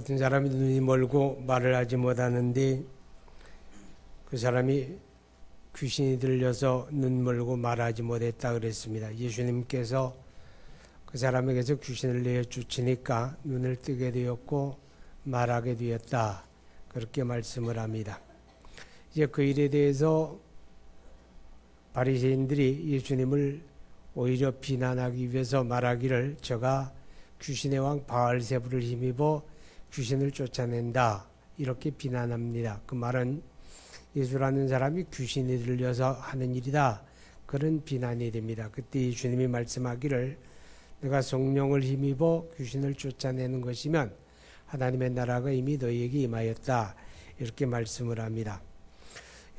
어떤 사람이 눈이 멀고 말을 하지 못하는데 그 사람이 귀신이 들려서 눈 멀고 말하지 못했다 그랬습니다. 예수님께서 그 사람에게서 귀신을 내쫓으니까 눈을 뜨게 되었고 말하게 되었다. 그렇게 말씀을 합니다. 이제 그 일에 대해서 바리새인들이 예수님을 오히려 비난하기 위해서 말하기를 저가 귀신의 왕 바알세불을 힘입어 귀신을 쫓아낸다. 이렇게 비난합니다. 그 말은 예수라는 사람이 귀신이 들려서 하는 일이다. 그런 비난이 됩니다. 그때 예수님이 말씀하기를 내가 성령을 힘입어 귀신을 쫓아내는 것이면 하나님의 나라가 이미 너희에게 임하였다. 이렇게 말씀을 합니다.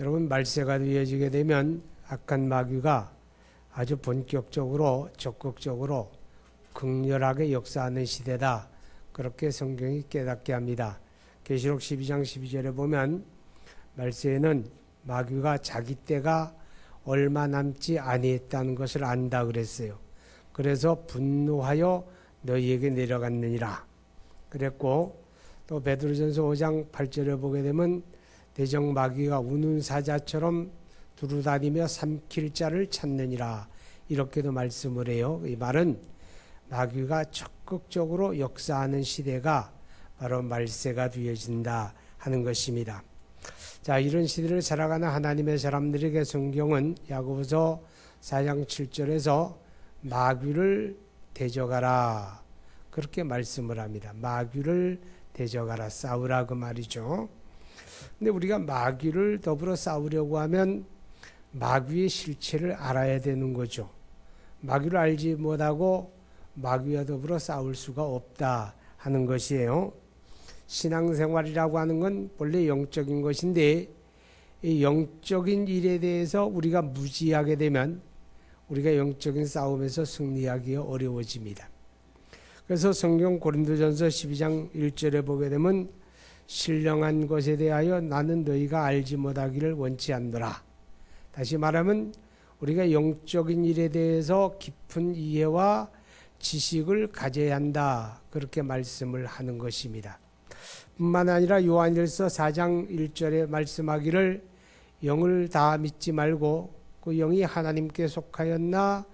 여러분, 말세가 되어지게 되면 악한 마귀가 아주 본격적으로 적극적으로 극렬하게 역사하는 시대다. 그렇게 성경이 깨닫게 합니다. 계시록 12장 12절에 보면 말세에는 마귀가 자기 때가 얼마 남지 아니했다는 것을 안다 그랬어요. 그래서 분노하여 너희에게 내려갔느니라 그랬고, 또 베드로전서 5장 8절에 보게 되면 대적 마귀가 우는 사자처럼 두루다니며 삼킬 자를 찾느니라 이렇게도 말씀을 해요. 이 말은 마귀가 적극적으로 역사하는 시대가 바로 말세가 되어진다 하는 것입니다. 자, 이런 시대를 살아가는 하나님의 사람들에게 성경은 야고보서 4장 7절에서 마귀를 대적하라 그렇게 말씀을 합니다. 마귀를 대적하라, 싸우라 그 말이죠. 근데 우리가 마귀를 더불어 싸우려고 하면 마귀의 실체를 알아야 되는 거죠. 마귀를 알지 못하고 마귀와 더불어 싸울 수가 없다 하는 것이에요. 신앙생활이라고 하는 건 본래 영적인 것인데 이 영적인 일에 대해서 우리가 무지하게 되면 우리가 영적인 싸움에서 승리하기가 어려워집니다. 그래서 성경 고린도전서 12장 1절에 보게 되면 신령한 것에 대하여 나는 너희가 알지 못하기를 원치 않노라. 다시 말하면 우리가 영적인 일에 대해서 깊은 이해와 지식을 가져야 한다. 그렇게 말씀을 하는 것입니다. 뿐만 아니라 요한일서 4장 1절에 말씀하기를 영을 다 믿지 말고 그 영이 하나님께 속하였나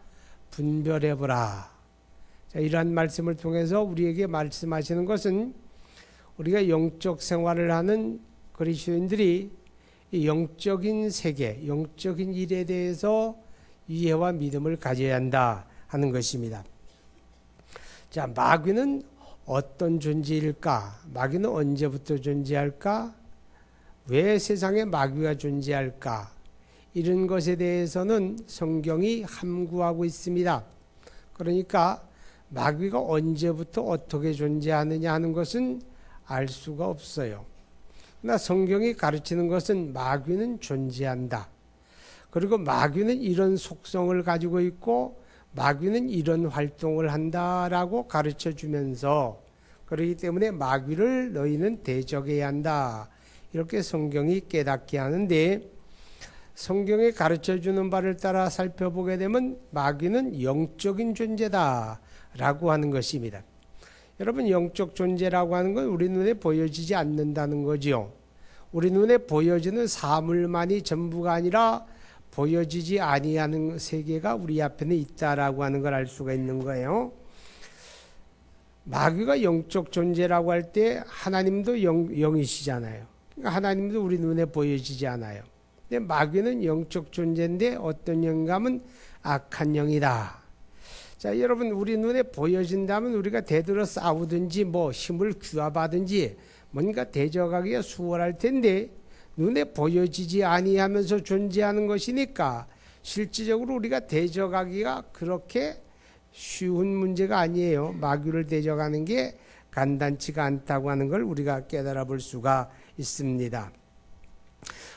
분별해보라. 자, 이러한 말씀을 통해서 우리에게 말씀하시는 것은 우리가 영적 생활을 하는 그리스도인들이 이 영적인 세계, 영적인 일에 대해서 이해와 믿음을 가져야 한다 하는 것입니다. 자, 마귀는 어떤 존재일까? 마귀는 언제부터 존재할까? 왜 세상에 마귀가 존재할까? 이런 것에 대해서는 성경이 함구하고 있습니다. 그러니까 마귀가 언제부터 어떻게 존재하느냐 하는 것은 알 수가 없어요. 그러나 성경이 가르치는 것은 마귀는 존재한다. 그리고 마귀는 이런 속성을 가지고 있고 마귀는 이런 활동을 한다라고 가르쳐 주면서 그렇기 때문에 마귀를 너희는 대적해야 한다. 이렇게 성경이 깨닫게 하는데 성경이 가르쳐 주는 바를 따라 살펴보게 되면 마귀는 영적인 존재다라고 하는 것입니다. 여러분, 영적 존재라고 하는 건 우리 눈에 보여지지 않는다는 거죠. 우리 눈에 보여지는 사물만이 전부가 아니라 보여지지 아니하는 세계가 우리 앞에는 있다라고 하는 걸 알 수가 있는 거예요. 마귀가 영적 존재라고 할 때 하나님도 영이시잖아요. 그러니까 하나님도 우리 눈에 보여지지 않아요. 근데 마귀는 영적 존재인데 어떤 영감은 악한 영이다. 자, 여러분, 우리 눈에 보여진다면 우리가 대들어 싸우든지 뭐 힘을 규합하든지 뭔가 대적하기가 수월할 텐데 눈에 보여지지 아니하면서 존재하는 것이니까 실질적으로 우리가 대적하기가 그렇게 쉬운 문제가 아니에요. 마귀를 대적하는 게 간단치가 않다고 하는 걸 우리가 깨달아 볼 수가 있습니다.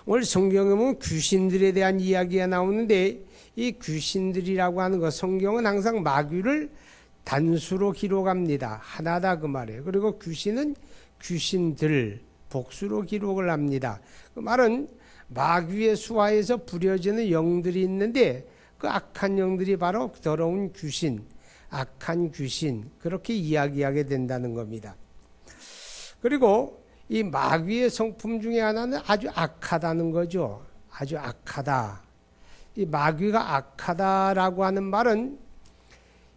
오늘 성경에 보면 귀신들에 대한 이야기가 나오는데 이 귀신들이라고 하는 것, 성경은 항상 마귀를 단수로 기록합니다. 하나다 그 말이에요. 그리고 귀신은 귀신들, 복수로 기록을 합니다. 그 말은 마귀의 수하에서 부려지는 영들이 있는데 그 악한 영들이 바로 더러운 귀신, 악한 귀신 그렇게 이야기하게 된다는 겁니다. 그리고 이 마귀의 성품 중에 하나는 아주 악하다는 거죠. 아주 악하다. 이 마귀가 악하다라고 하는 말은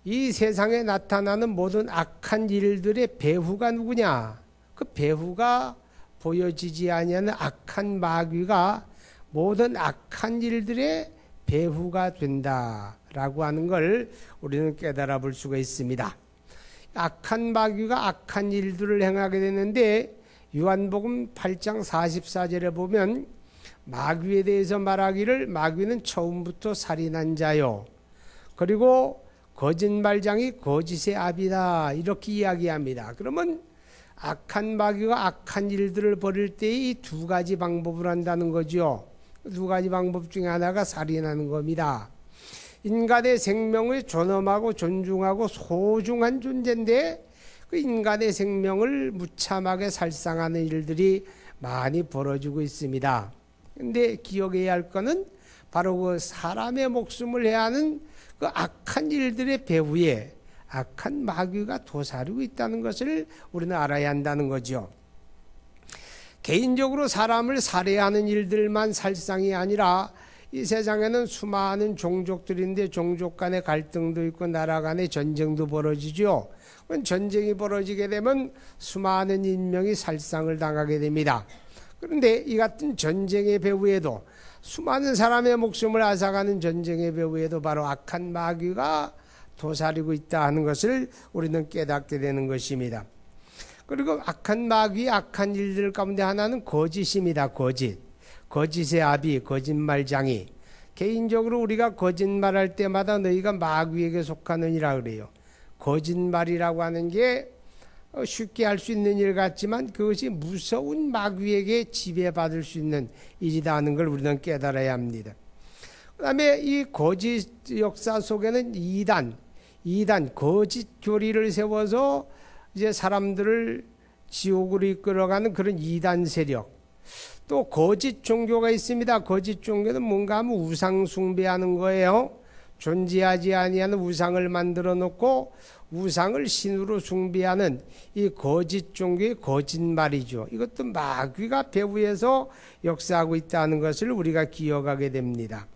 이 세상에 나타나는 모든 악한 일들의 배후가 누구냐? 그 배후가 보여지지 아니하는 악한 마귀가 모든 악한 일들의 배후가 된다라고 하는 걸 우리는 깨달아 볼 수가 있습니다. 악한 마귀가 악한 일들을 행하게 되는데 요한복음 8장 44절에 보면 마귀에 대해서 말하기를 마귀는 처음부터 살인한 자요. 그리고 거짓말장이 거짓의 아비다. 이렇게 이야기합니다. 그러면 악한 마귀가 악한 일들을 벌일 때 이 두 가지 방법을 한다는 거죠. 두 가지 방법 중에 하나가 살인하는 겁니다. 인간의 생명을 존엄하고 존중하고 소중한 존재인데 그 인간의 생명을 무참하게 살상하는 일들이 많이 벌어지고 있습니다. 그런데 기억해야 할 것은 바로 그 사람의 목숨을 해야 하는 그 악한 일들의 배후에 악한 마귀가 도사리고 있다는 것을 우리는 알아야 한다는 거죠. 개인적으로 사람을 살해하는 일들만 살상이 아니라 이 세상에는 수많은 종족들인데 종족 간의 갈등도 있고 나라 간의 전쟁도 벌어지죠. 전쟁이 벌어지게 되면 수많은 인명이 살상을 당하게 됩니다. 그런데 이 같은 전쟁의 배후에도 수많은 사람의 목숨을 앗아가는 전쟁의 배후에도 바로 악한 마귀가 도사리고 있다 하는 것을 우리는 깨닫게 되는 것입니다. 그리고 악한 마귀의 악한 일들 가운데 하나는 거짓입니다. 거짓의 아비, 거짓말장이. 개인적으로 우리가 거짓말할 때마다 너희가 마귀에게 속하느니라 그래요. 거짓말이라고 하는 게 쉽게 할 수 있는 일 같지만 그것이 무서운 마귀에게 지배받을 수 있는 일이다 하는 걸 우리는 깨달아야 합니다. 그 다음에 이 거짓 역사 속에는 이단 거짓 교리를 세워서 이제 사람들을 지옥으로 이끌어가는 그런 이단 세력, 또 거짓 종교가 있습니다. 거짓 종교는 뭔가 하면 우상 숭배하는 거예요. 존재하지 아니하는 우상을 만들어 놓고 우상을 신으로 숭배하는 이 거짓 종교의 거짓말이죠. 이것도 마귀가 배후에서 역사하고 있다는 것을 우리가 기억하게 됩니다.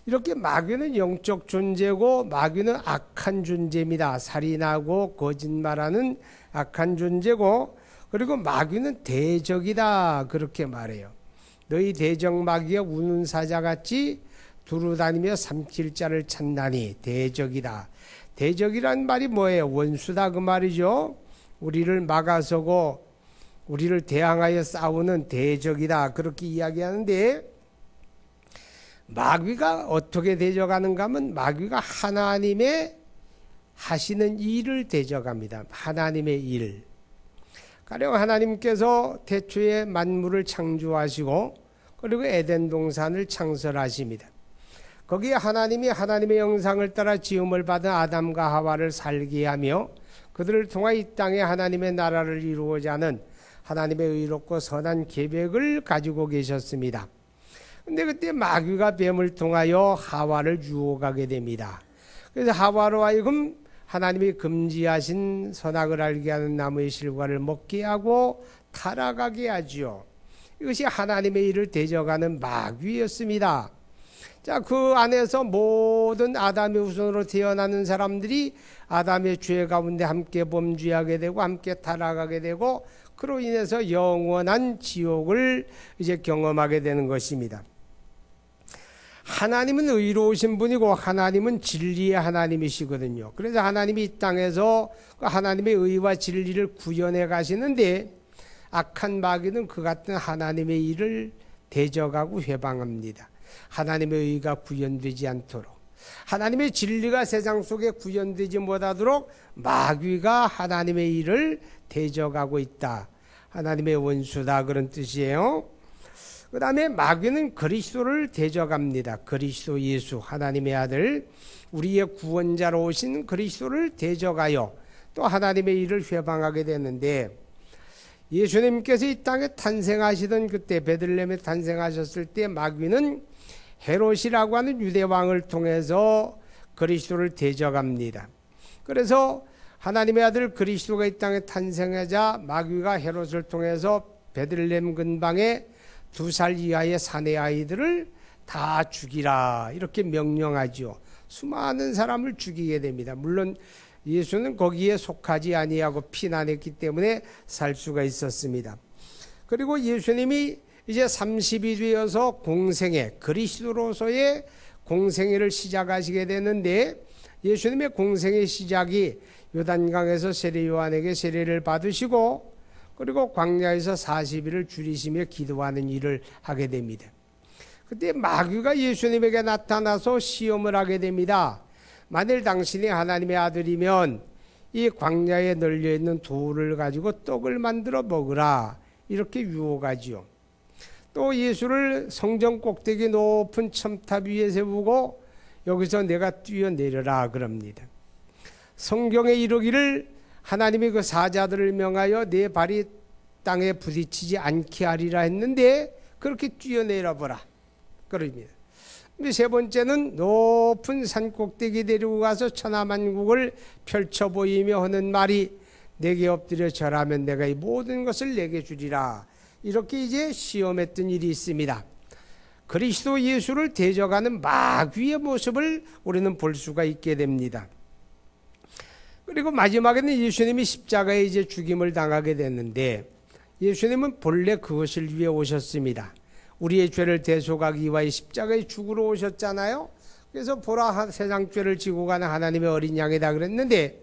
이렇게 마귀는 영적 존재고 마귀는 악한 존재입니다. 살인하고 거짓말하는 악한 존재고, 그리고 마귀는 대적이다 그렇게 말해요. 너희 대적 마귀가 우는 사자같이 두루다니며 삼킬 자를 찾나니 대적이다. 대적이란 말이 뭐예요? 원수다 그 말이죠. 우리를 막아서고 우리를 대항하여 싸우는 대적이다 그렇게 이야기하는데, 마귀가 어떻게 대적하는가 하면 마귀가 하나님의 하시는 일을 대적합니다. 하나님의 일. 가령 하나님께서 태초에 만물을 창조하시고 그리고 에덴 동산을 창설하십니다. 거기에 하나님이 하나님의 영상을 따라 지음을 받은 아담과 하와를 살게 하며 그들을 통해 이 땅에 하나님의 나라를 이루고자 하는 하나님의 의롭고 선한 계획을 가지고 계셨습니다. 근데 그때 마귀가 뱀을 통하여 하와를 유혹하게 됩니다. 그래서 하와로 하여금 하나님이 금지하신 선악을 알게 하는 나무의 실과를 먹게 하고 타락하게 하지요. 이것이 하나님의 일을 대적하는 마귀였습니다. 자, 그 안에서 모든 아담의 후손으로 태어나는 사람들이 아담의 죄 가운데 함께 범죄하게 되고 함께 타락하게 되고 그로 인해서 영원한 지옥을 이제 경험하게 되는 것입니다. 하나님은 의로우신 분이고 하나님은 진리의 하나님이시거든요. 그래서 하나님이 이 땅에서 하나님의 의와 진리를 구현해 가시는데 악한 마귀는 그 같은 하나님의 일을 대적하고 회방합니다. 하나님의 의가 구현되지 않도록, 하나님의 진리가 세상 속에 구현되지 못하도록 마귀가 하나님의 일을 대적하고 있다. 하나님의 원수다 그런 뜻이에요. 그 다음에 마귀는 그리스도를 대적합니다. 그리스도 예수 하나님의 아들 우리의 구원자로 오신 그리스도를 대적하여 또 하나님의 일을 회방하게 되는데, 예수님께서 이 땅에 탄생하시던 그때 베들레헴에 탄생하셨을 때 마귀는 헤롯이라고 하는 유대왕을 통해서 그리스도를 대적합니다. 그래서 하나님의 아들 그리스도가 이 땅에 탄생하자 마귀가 헤롯을 통해서 베들레헴 근방에 2살 이하의 사내 아이들을 다 죽이라 이렇게 명령하죠. 수많은 사람을 죽이게 됩니다. 물론 예수는 거기에 속하지 아니하고 피난했기 때문에 살 수가 있었습니다. 그리고 예수님이 이제 30이 되어서 공생애, 그리스도로서의 공생애를 시작하시게 되는데, 예수님의 공생의 시작이 요단강에서 세례 요한에게 세례를 받으시고 그리고 광야에서 40일을 줄이시며 기도하는 일을 하게 됩니다. 그때 마귀가 예수님에게 나타나서 시험을 하게 됩니다. 만일 당신이 하나님의 아들이면 이 광야에 널려있는 돌을 가지고 떡을 만들어 먹으라 이렇게 유혹하지요. 또 예수를 성전 꼭대기 높은 첨탑 위에 세우고 여기서 내가 뛰어내려라 그럽니다. 성경에 이르기를 하나님이 그 사자들을 명하여 내 발이 땅에 부딪히지 않게 하리라 했는데 그렇게 뛰어내려 보라 그럽니다. 세 번째는 높은 산 꼭대기 데리고 가서 천하만국을 펼쳐 보이며 하는 말이 내게 엎드려 절하면 내가 이 모든 것을 내게 주리라. 이렇게 이제 시험했던 일이 있습니다. 그리스도 예수를 대적하는 마귀의 모습을 우리는 볼 수가 있게 됩니다. 그리고 마지막에는 예수님이 십자가에 이제 죽임을 당하게 됐는데, 예수님은 본래 그것을 위해 오셨습니다. 우리의 죄를 대속하기 위하여 십자가에 죽으러 오셨잖아요. 그래서 보라 세상 죄를 지고 가는 하나님의 어린 양이다 그랬는데,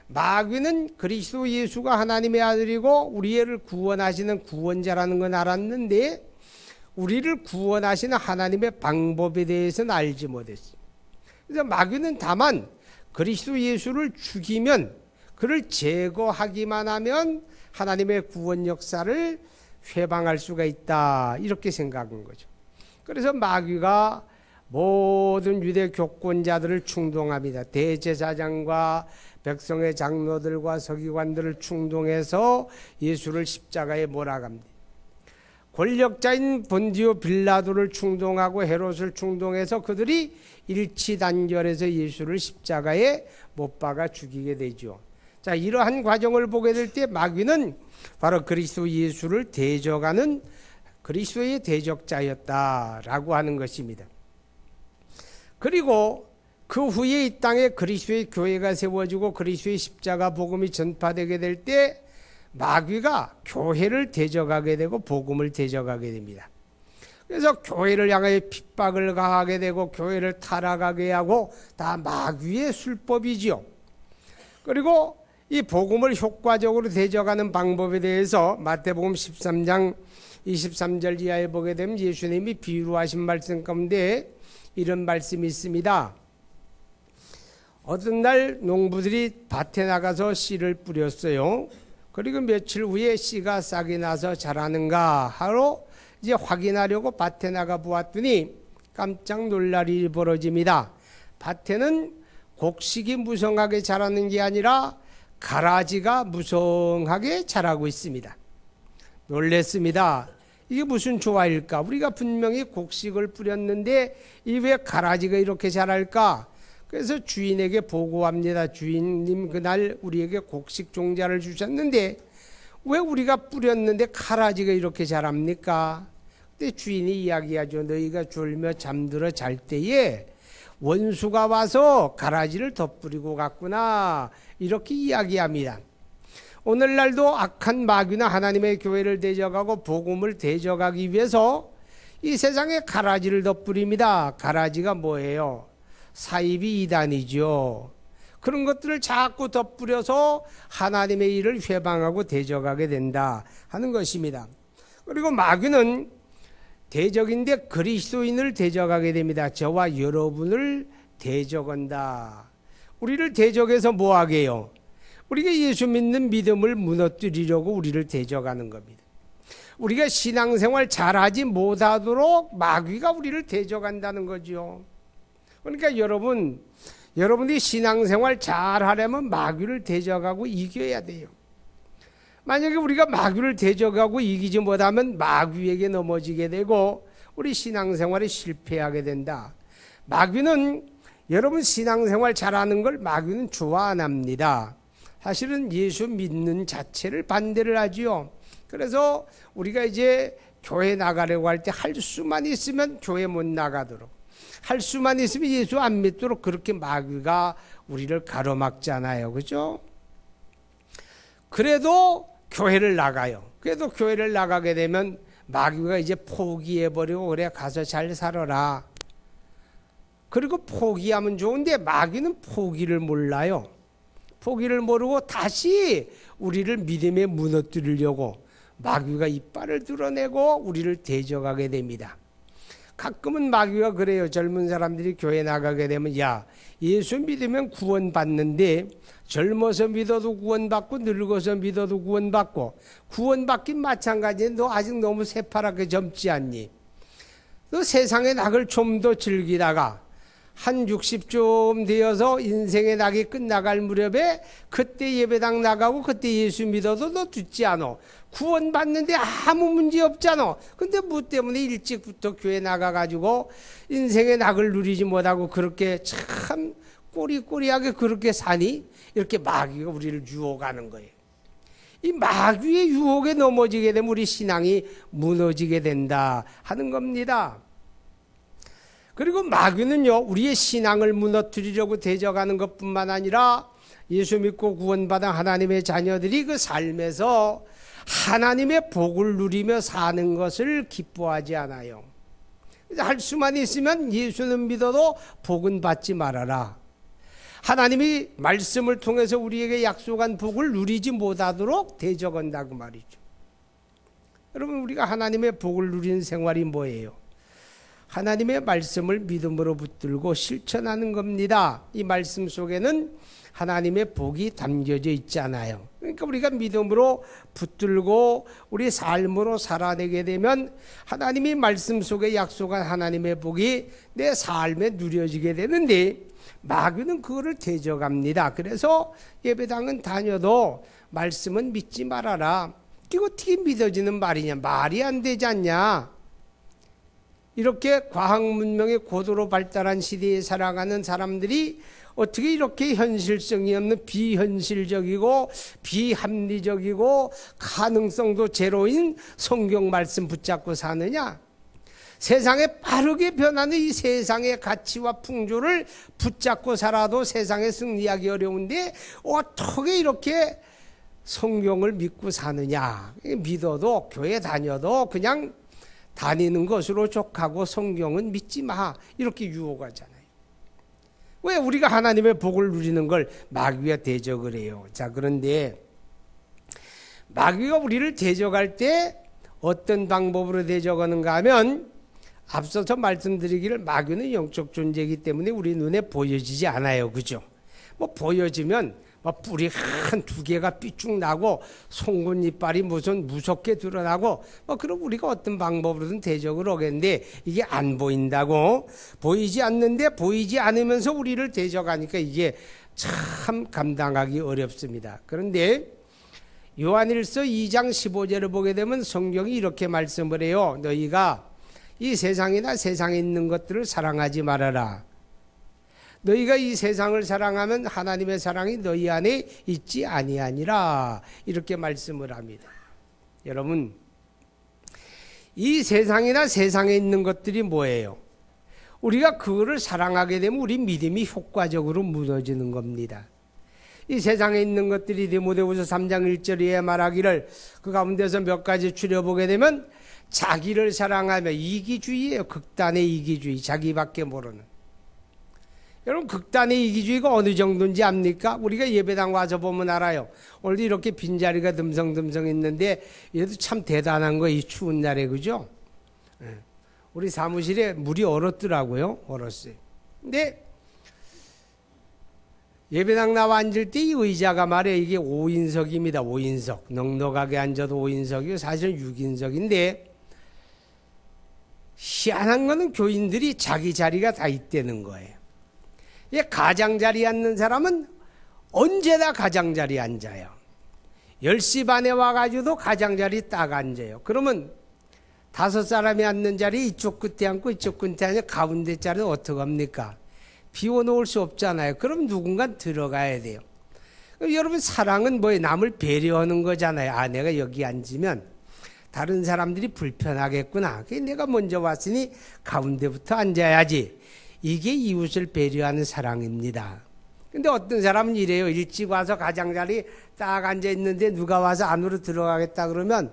마귀는 그리스도 예수가 하나님의 아들이고 우리를 구원하시는 구원자라는 건 알았는데 우리를 구원하시는 하나님의 방법에 대해서는 알지 못했습니다. 그래서 마귀는 다만 그리스도 예수를 죽이면, 그를 제거하기만 하면 하나님의 구원 역사를 회방할 수가 있다 이렇게 생각한 거죠. 그래서 마귀가 모든 유대 교권자들을 충동합니다. 대제사장과 백성의 장로들과 서기관들을 충동해서 예수를 십자가에 몰아갑니다. 권력자인 본디오 빌라도를 충동하고 헤롯을 충동해서 그들이 일치단결해서 예수를 십자가에 못 박아 죽이게 되죠. 자, 이러한 과정을 보게 될 때 마귀는 바로 그리스도 예수를 대적하는 그리스도의 대적자였다라고 하는 것입니다. 그리고 그 후에 이 땅에 그리스도의 교회가 세워지고 그리스도의 십자가 복음이 전파되게 될 때 마귀가 교회를 대적하게 되고 복음을 대적하게 됩니다. 그래서 교회를 향하여 핍박을 가하게 되고 교회를 타락하게 하고 다 마귀의 술법이지요. 그리고 이 복음을 효과적으로 대적하는 방법에 대해서 마태복음 13장 23절 이하에 보게 되면 예수님이 비유로 하신 말씀 가운데 이런 말씀이 있습니다. 어떤 날 농부들이 밭에 나가서 씨를 뿌렸어요. 그리고 며칠 후에 씨가 싹이 나서 자라는가 하러 이제 확인하려고 밭에 나가 보았더니 깜짝 놀랄 일이 벌어집니다. 밭에는 곡식이 무성하게 자라는 게 아니라 가라지가 무성하게 자라고 있습니다. 놀랬습니다. 이게 무슨 조화일까? 우리가 분명히 곡식을 뿌렸는데 이 왜 가라지가 이렇게 자랄까? 그래서 주인에게 보고합니다. 주인님, 그날 우리에게 곡식 종자를 주셨는데 왜 우리가 뿌렸는데 가라지가 이렇게 자랍니까? 그때 주인이 이야기하죠. 너희가 졸며 잠들어 잘 때에 원수가 와서 가라지를 덧뿌리고 갔구나 이렇게 이야기합니다. 오늘날도 악한 마귀나 하나님의 교회를 대적하고 복음을 대적하기 위해서 이 세상에 가라지를 덧뿌립니다. 가라지가 뭐예요? 사이비 이단이죠. 그런 것들을 자꾸 덧뿌려서 하나님의 일을 회방하고 대적하게 된다 하는 것입니다. 그리고 마귀는 대적인데 그리스도인을 대적하게 됩니다. 저와 여러분을 대적한다. 우리를 대적해서 뭐하게 해요? 우리가 예수 믿는 믿음을 무너뜨리려고 우리를 대적하는 겁니다. 우리가 신앙생활 잘하지 못하도록 마귀가 우리를 대적한다는 거죠. 그러니까 여러분이 신앙생활 잘하려면 마귀를 대적하고 이겨야 돼요. 만약에 우리가 마귀를 대적하고 이기지 못하면 마귀에게 넘어지게 되고 우리 신앙생활에 실패하게 된다. 마귀는 여러분 신앙생활 잘하는 걸 마귀는 좋아 안 합니다. 사실은 예수 믿는 자체를 반대를 하지요. 그래서 우리가 이제 교회 나가려고 할 때 할 수만 있으면 교회 못 나가도록, 할 수만 있으면 예수 안 믿도록 그렇게 마귀가 우리를 가로막잖아요. 그죠? 그래도 교회를 나가요. 그래도 교회를 나가게 되면 마귀가 이제 포기해버리고, 그래 가서 잘 살아라. 그리고 포기하면 좋은데 마귀는 포기를 몰라요. 포기를 모르고 다시 우리를 믿음에 무너뜨리려고 마귀가 이빨을 드러내고 우리를 대적하게 됩니다. 가끔은 마귀가 그래요. 젊은 사람들이 교회 나가게 되면, 야, 예수 믿으면 구원받는데 젊어서 믿어도 구원받고 늙어서 믿어도 구원받고, 구원받긴 마찬가지에 너 아직 너무 새파랗게 젊지 않니? 너 세상의 낙을 좀 더 즐기다가 한 60쯤 되어서 인생의 낙이 끝나갈 무렵에 그때 예배당 나가고 그때 예수 믿어도 너 듣지 않아. 구원받는데 아무 문제 없잖아. 근데 뭐 때문에 일찍부터 교회 나가가지고 인생의 낙을 누리지 못하고 그렇게 참 꼬리꼬리하게 그렇게 사니? 이렇게 마귀가 우리를 유혹하는 거예요. 이 마귀의 유혹에 넘어지게 되면 우리 신앙이 무너지게 된다 하는 겁니다. 그리고 마귀는요, 우리의 신앙을 무너뜨리려고 대적하는 것뿐만 아니라 예수 믿고 구원받은 하나님의 자녀들이 그 삶에서 하나님의 복을 누리며 사는 것을 기뻐하지 않아요. 할 수만 있으면 예수는 믿어도 복은 받지 말아라. 하나님이 말씀을 통해서 우리에게 약속한 복을 누리지 못하도록 대적한다고 말이죠. 여러분, 우리가 하나님의 복을 누리는 생활이 뭐예요? 하나님의 말씀을 믿음으로 붙들고 실천하는 겁니다. 이 말씀 속에는 하나님의 복이 담겨져 있잖아요. 그러니까 우리가 믿음으로 붙들고 우리 삶으로 살아내게 되면 하나님이 말씀 속에 약속한 하나님의 복이 내 삶에 누려지게 되는데, 마귀는 그거를 대적합니다. 그래서 예배당은 다녀도 말씀은 믿지 말아라. 이거 어떻게 믿어지는 말이냐? 말이 안 되지 않냐? 이렇게 과학 문명의 고도로 발달한 시대에 살아가는 사람들이 어떻게 이렇게 현실성이 없는 비현실적이고 비합리적이고 가능성도 제로인 성경 말씀 붙잡고 사느냐? 세상에 빠르게 변하는 이 세상의 가치와 풍조를 붙잡고 살아도 세상에 승리하기 어려운데 어떻게 이렇게 성경을 믿고 사느냐? 믿어도 교회 다녀도 그냥 다니는 것으로 족하고 성경은 믿지 마, 이렇게 유혹하잖아요. 왜? 우리가 하나님의 복을 누리는 걸 마귀가 대적을 해요. 자, 그런데 마귀가 우리를 대적할 때 어떤 방법으로 대적하는가 하면, 앞서서 말씀드리기를 마귀는 영적 존재이기 때문에 우리 눈에 보여지지 않아요. 그죠? 뭐 보여지면 뿔이 한 2개가 삐쭉 나고 송곳 이빨이 무슨 무섭게 드러나고 그럼 우리가 어떤 방법으로든 대적을 하겠는데, 이게 안 보인다고, 보이지 않는데 보이지 않으면서 우리를 대적하니까 이게 참 감당하기 어렵습니다. 그런데 요한일서 2장 15절을 보게 되면 성경이 이렇게 말씀을 해요. 너희가 이 세상이나 세상에 있는 것들을 사랑하지 말아라. 너희가 이 세상을 사랑하면 하나님의 사랑이 너희 안에 있지 아니하니라, 이렇게 말씀을 합니다. 여러분, 이 세상이나 세상에 있는 것들이 뭐예요? 우리가 그거를 사랑하게 되면 우리 믿음이 효과적으로 무너지는 겁니다. 이 세상에 있는 것들이 디모데후서 3장 1절에 말하기를, 그 가운데서 몇 가지 추려보게 되면 자기를 사랑하며, 이기주의예요. 극단의 이기주의, 자기밖에 모르는. 여러분, 극단의 이기주의가 어느 정도인지 압니까? 우리가 예배당 와서 보면 알아요. 오늘도 이렇게 빈자리가 듬성듬성 있는데 얘도 참 대단한 거, 이 추운 날에. 그죠? 우리 사무실에 물이 얼었더라고요. 얼었어요. 근데 예배당 나와 앉을 때 이 의자가 말이에요, 이게 5인석입니다. 5인석. 넉넉하게 앉아도 5인석이고 사실은 6인석인데, 희한한 거는 교인들이 자기 자리가 다 있다는 거예요. 가장자리에 앉는 사람은 언제나 가장자리에 앉아요. 10시 반에 와가지고도 가장자리 딱 앉아요. 그러면 5사람이 앉는 자리 이쪽 끝에 앉고 이쪽 끝에 앉고 가운데 자리는 어떡합니까? 비워놓을 수 없잖아요. 그럼 누군가 들어가야 돼요. 여러분 사랑은 뭐예요? 남을 배려하는 거잖아요. 아, 내가 여기 앉으면 다른 사람들이 불편하겠구나. 내가 먼저 왔으니 가운데부터 앉아야지. 이게 이웃을 배려하는 사랑입니다. 근데 어떤 사람은 이래요. 일찍 와서 가장자리 딱 앉아 있는데 누가 와서 안으로 들어가겠다 그러면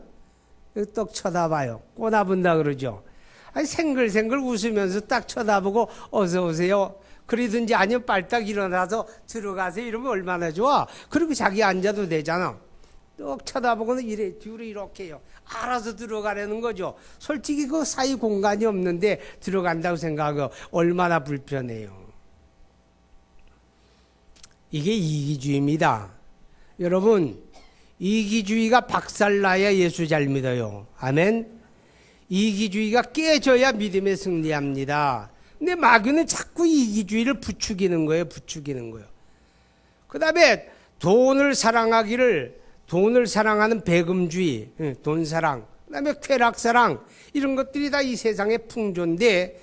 떡 쳐다봐요. 꼬나본다 그러죠. 아니 생글생글 웃으면서 딱 쳐다보고 어서 오세요. 그러든지 아니면 빨딱 일어나서 들어가세요. 이러면 얼마나 좋아. 그리고 자기 앉아도 되잖아. 떡 쳐다보고는 이래 뒤로 이렇게 해요. 알아서 들어가려는 거죠. 솔직히 그 사이 공간이 없는데 들어간다고 생각하고 얼마나 불편해요. 이게 이기주의입니다. 여러분, 이기주의가 박살나야 예수 잘 믿어요. 아멘. 이기주의가 깨져야 믿음에 승리합니다. 근데 마귀는 자꾸 이기주의를 부추기는 거예요. 부추기는 거예요. 그 다음에 돈을 사랑하는 배금주의, 돈사랑, 그 다음에 쾌락사랑, 이런 것들이 다 이 세상의 풍조인데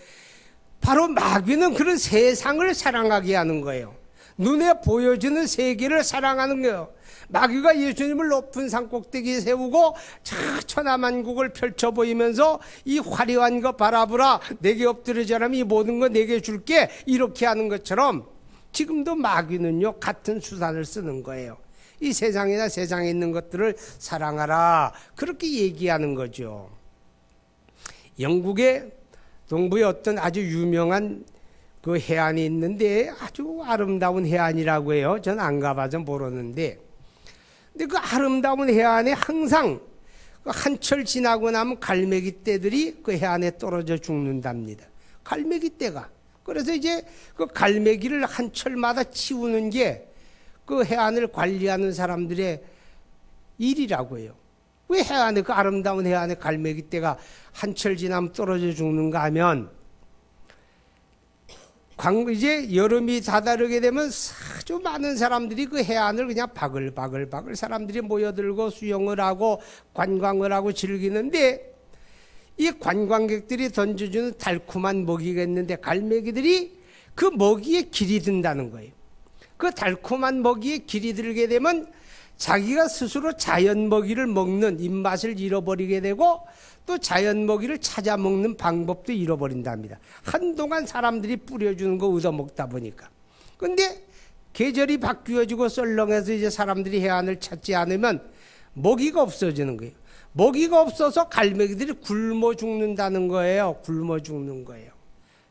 바로 마귀는 그런 세상을 사랑하게 하는 거예요. 눈에 보여지는 세계를 사랑하는 거예요. 마귀가 예수님을 높은 산꼭대기에 세우고 천하만국을 펼쳐 보이면서 이 화려한 거 바라보라, 내게 엎드려져라면 이 모든 거 내게 줄게, 이렇게 하는 것처럼 지금도 마귀는요 같은 수단을 쓰는 거예요. 이 세상이나 세상에 있는 것들을 사랑하라, 그렇게 얘기하는 거죠. 영국의 동부에 어떤 아주 유명한 그 해안이 있는데 아주 아름다운 해안이라고 해요. 전 안 가봐서 모르는데, 근데 그 아름다운 해안에 항상 그 한철 지나고 나면 갈매기 떼들이 그 해안에 떨어져 죽는답니다. 갈매기 떼가. 그래서 이제 그 갈매기를 한철마다 치우는 게 그 해안을 관리하는 사람들의 일이라고 해요. 왜 해안에, 그 아름다운 해안에 갈매기 떼가 한철 지나면 떨어져 죽는가 하면, 이제 여름이 다다르게 되면 아주 많은 사람들이 그 해안을 그냥 바글바글 사람들이 모여들고 수영을 하고 관광을 하고 즐기는데, 이 관광객들이 던져주는 달콤한 먹이가 있는데 갈매기들이 그 먹이에 길이 든다는 거예요. 그 달콤한 먹이에 길이 들게 되면 자기가 스스로 자연 먹이를 먹는 입맛을 잃어버리게 되고 또 자연 먹이를 찾아 먹는 방법도 잃어버린답니다. 한동안 사람들이 뿌려주는 거 얻어먹다 보니까. 근데 계절이 바뀌어지고 썰렁해서 이제 사람들이 해안을 찾지 않으면 먹이가 없어지는 거예요. 먹이가 없어서 갈매기들이 굶어 죽는다는 거예요. 굶어 죽는 거예요.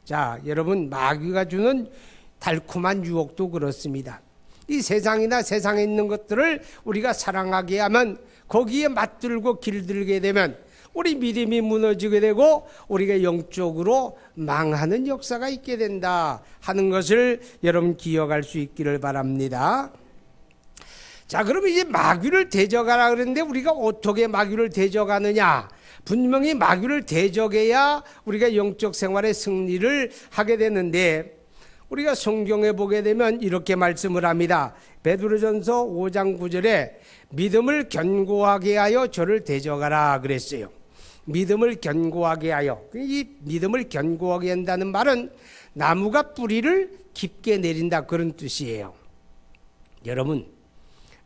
자, 여러분, 마귀가 주는 달콤한 유혹도 그렇습니다. 이 세상이나 세상에 있는 것들을 우리가 사랑하게 하면, 거기에 맞들고 길들게 되면 우리 믿음이 무너지게 되고 우리가 영적으로 망하는 역사가 있게 된다 하는 것을 여러분 기억할 수 있기를 바랍니다. 자, 그러면 이제 마귀를 대적하라 그랬는데 우리가 어떻게 마귀를 대적하느냐? 분명히 마귀를 대적해야 우리가 영적 생활의 승리를 하게 되는데, 우리가 성경에 보게 되면 이렇게 말씀을 합니다. 베드로전서 5장 9절에 믿음을 견고하게 하여 저를 대적하라 그랬어요. 믿음을 견고하게 하여. 이 믿음을 견고하게 한다는 말은 나무가 뿌리를 깊게 내린다, 그런 뜻이에요. 여러분,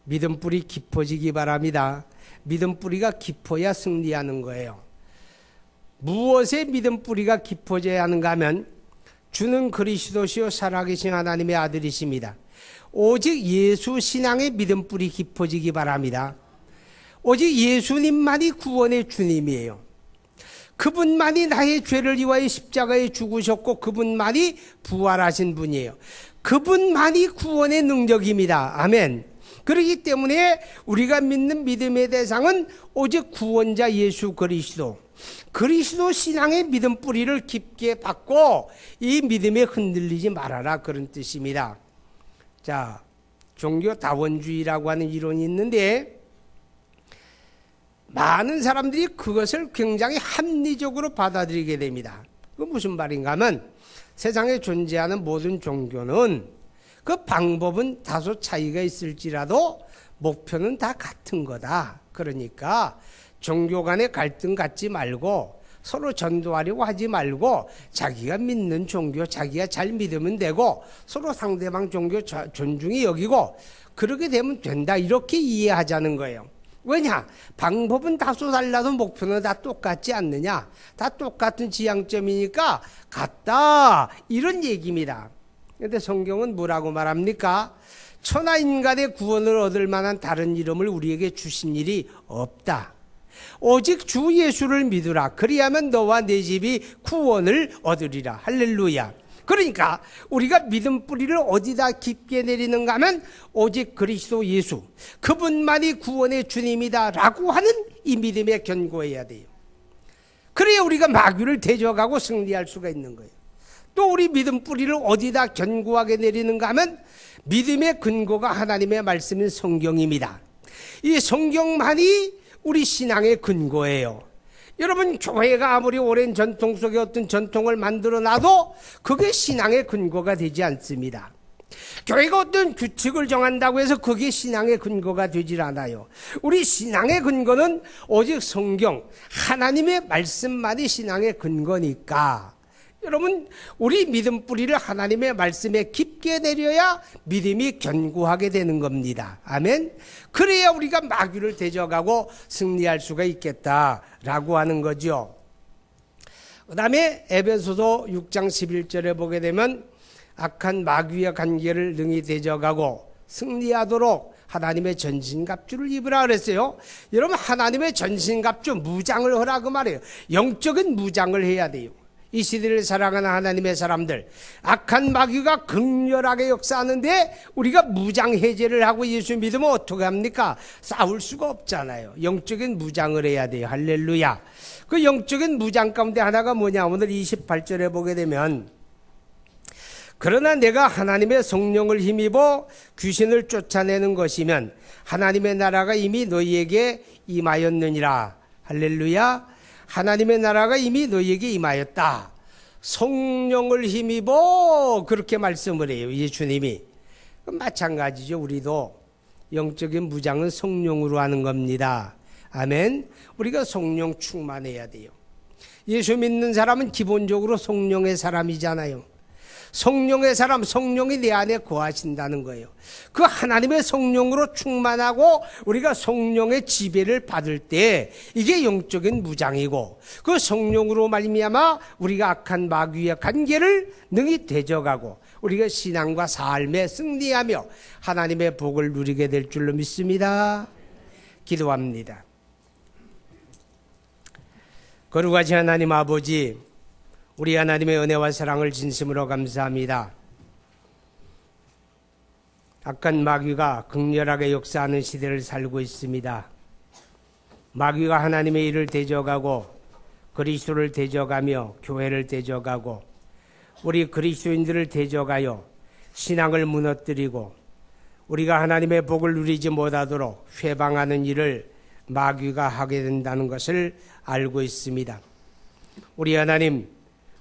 믿음 뿌리 깊어지기 바랍니다. 믿음 뿌리가 깊어야 승리하는 거예요. 무엇에 믿음 뿌리가 깊어져야 하는가 하면, 주는 그리스도시요 살아계신 하나님의 아들이십니다. 오직 예수 신앙의 믿음 뿌리 깊어지기 바랍니다. 오직 예수님만이 구원의 주님이에요. 그분만이 나의 죄를 위하여 십자가에 죽으셨고 그분만이 부활하신 분이에요. 그분만이 구원의 능력입니다. 아멘. 그렇기 때문에 우리가 믿는 믿음의 대상은 오직 구원자 예수 그리스도 신앙의 믿음 뿌리를 깊게 받고 이 믿음에 흔들리지 말아라, 그런 뜻입니다. 자, 종교 다원주의라고 하는 이론이 있는데 많은 사람들이 그것을 굉장히 합리적으로 받아들이게 됩니다. 그 무슨 말인가 하면, 세상에 존재하는 모든 종교는 그 방법은 다소 차이가 있을지라도 목표는 다 같은 거다. 그러니까 종교 간의 갈등 갖지 말고 서로 전도하려고 하지 말고 자기가 믿는 종교 자기가 잘 믿으면 되고 서로 상대방 종교 존중히 여기고 그렇게 되면 된다 이렇게 이해하자는 거예요. 왜냐? 방법은 다소 달라도 목표는 다 똑같지 않느냐? 다 똑같은 지향점이니까 같다 이런 얘기입니다. 그런데 성경은 뭐라고 말합니까? 천하 인간의 구원을 얻을 만한 다른 이름을 우리에게 주신 일이 없다. 오직 주 예수를 믿으라. 그리하면 너와 내 집이 구원을 얻으리라. 할렐루야. 그러니까 우리가 믿음 뿌리를 어디다 깊게 내리는가 하면 오직 그리스도 예수 그분만이 구원의 주님이다 라고 하는 이 믿음에 견고해야 돼요. 그래야 우리가 마귀를 대적하고 승리할 수가 있는 거예요. 또 우리 믿음 뿌리를 어디다 견고하게 내리는가 하면 믿음의 근거가 하나님의 말씀인 성경입니다. 이 성경만이 우리 신앙의 근거예요. 여러분, 교회가 아무리 오랜 전통 속에 어떤 전통을 만들어 놔도 그게 신앙의 근거가 되지 않습니다. 교회가 어떤 규칙을 정한다고 해서 그게 신앙의 근거가 되질 않아요. 우리 신앙의 근거는 오직 성경, 하나님의 말씀만이 신앙의 근거니까 여러분, 우리 믿음 뿌리를 하나님의 말씀에 깊게 내려야 믿음이 견고하게 되는 겁니다. 아멘. 그래야 우리가 마귀를 대적하고 승리할 수가 있겠다라고 하는 거죠. 그 다음에 에베소서 6장 11절에 보게 되면 악한 마귀의 관계를 능히 대적하고 승리하도록 하나님의 전신갑주를 입으라 그랬어요. 여러분, 하나님의 전신갑주 무장을 하라 그 말이에요. 영적인 무장을 해야 돼요. 이 시대를 살아가는 하나님의 사람들, 악한 마귀가 극렬하게 역사하는데 우리가 무장 해제를 하고 예수 믿으면 어떻게 합니까? 싸울 수가 없잖아요. 영적인 무장을 해야 돼요. 할렐루야. 그 영적인 무장 가운데 하나가 뭐냐? 오늘 28절에 보게 되면 그러나 내가 하나님의 성령을 힘입어 귀신을 쫓아내는 것이면 하나님의 나라가 이미 너희에게 임하였느니라. 할렐루야. 하나님의 나라가 이미 너희에게 임하였다. 성령을 힘입어 그렇게 말씀을 해요. 예수님이. 마찬가지죠. 우리도 영적인 무장은 성령으로 하는 겁니다. 아멘. 우리가 성령 충만해야 돼요. 예수 믿는 사람은 기본적으로 성령의 사람이잖아요. 성령의 사람, 성령이 내 안에 거하신다는 거예요. 그 하나님의 성령으로 충만하고 우리가 성령의 지배를 받을 때 이게 영적인 무장이고 그 성령으로 말미암아 우리가 악한 마귀의 관계를 능히 대적하고 우리가 신앙과 삶에 승리하며 하나님의 복을 누리게 될 줄로 믿습니다. 기도합니다. 거룩하신 하나님 아버지, 우리 하나님의 은혜와 사랑을 진심으로 감사합니다. 악한 마귀가 극렬하게 역사하는 시대를 살고 있습니다. 마귀가 하나님의 일을 대적하고 그리스도를 대적하며 교회를 대적하고 우리 그리스도인들을 대적하여 신앙을 무너뜨리고 우리가 하나님의 복을 누리지 못하도록 회방하는 일을 마귀가 하게 된다는 것을 알고 있습니다. 우리 하나님,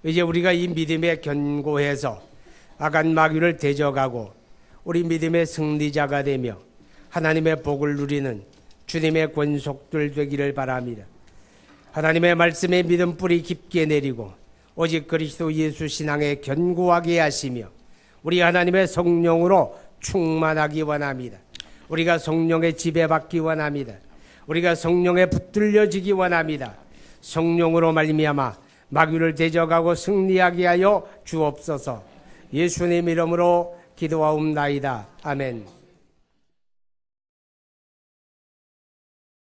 이제 우리가 이 믿음에 견고해서 악한 마귀를 대적하고 우리 믿음의 승리자가 되며 하나님의 복을 누리는 주님의 권속들 되기를 바랍니다. 하나님의 말씀에 믿음 뿌리 깊게 내리고 오직 그리스도 예수 신앙에 견고하게 하시며 우리 하나님의 성령으로 충만하기 원합니다. 우리가 성령의 지배받기 원합니다. 우리가 성령에 붙들려지기 원합니다. 성령으로 말미암아 마귀를 대적하고 승리하게 하여 주옵소서. 예수님 이름으로 기도하옵나이다. 아멘.